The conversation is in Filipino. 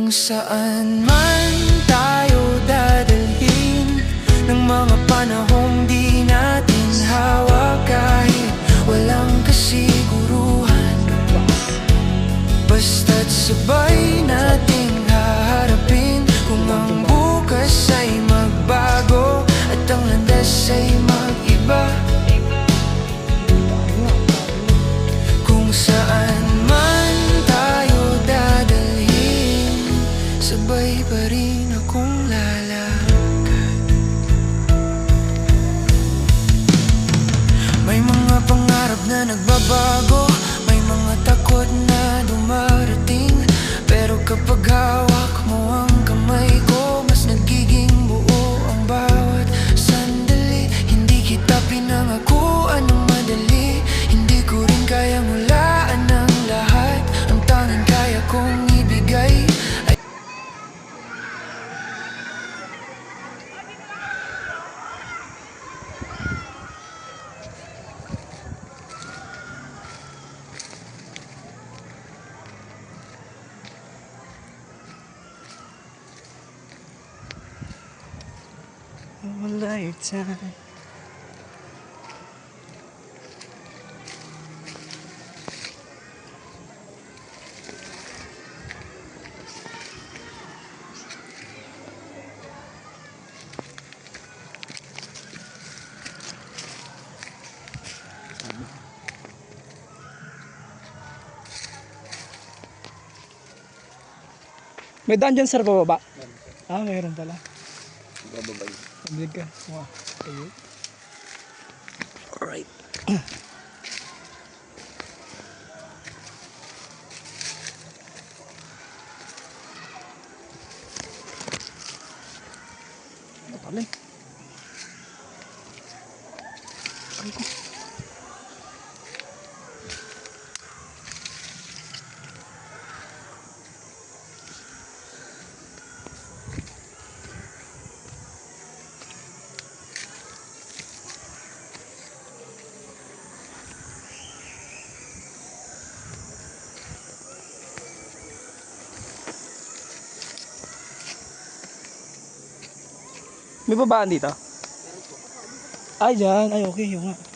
Kung saan man tayo dadalhin ng mga panahong di natin hawak, kahit walang kasiguruhan, basta't sabay nating haharapin. Kung ang bukas ay magbago at ang landas ay mag-iba, kung saan man tayo dadalhin, sabay pa rin akong lalakad. May mga pangarap na nagbabago, may mga takot na dumarating, pero kapag hawak mo ang kamay ko, mas nagiging buo ang bawat sandali. Hindi kita pinangakuan ng madali, hindi ko rin kayang hulaan ang lahat. Ang tanging kaya kong ibigay ay a lifetime. May daan dyan sir pababa? Ah, mayroon pala. Bababay. Pabig ka. Wow. Ayun. Alright. Matalim. Ay ko. May babaan dito? Ay, dyan. Ay, okay. Yung nga.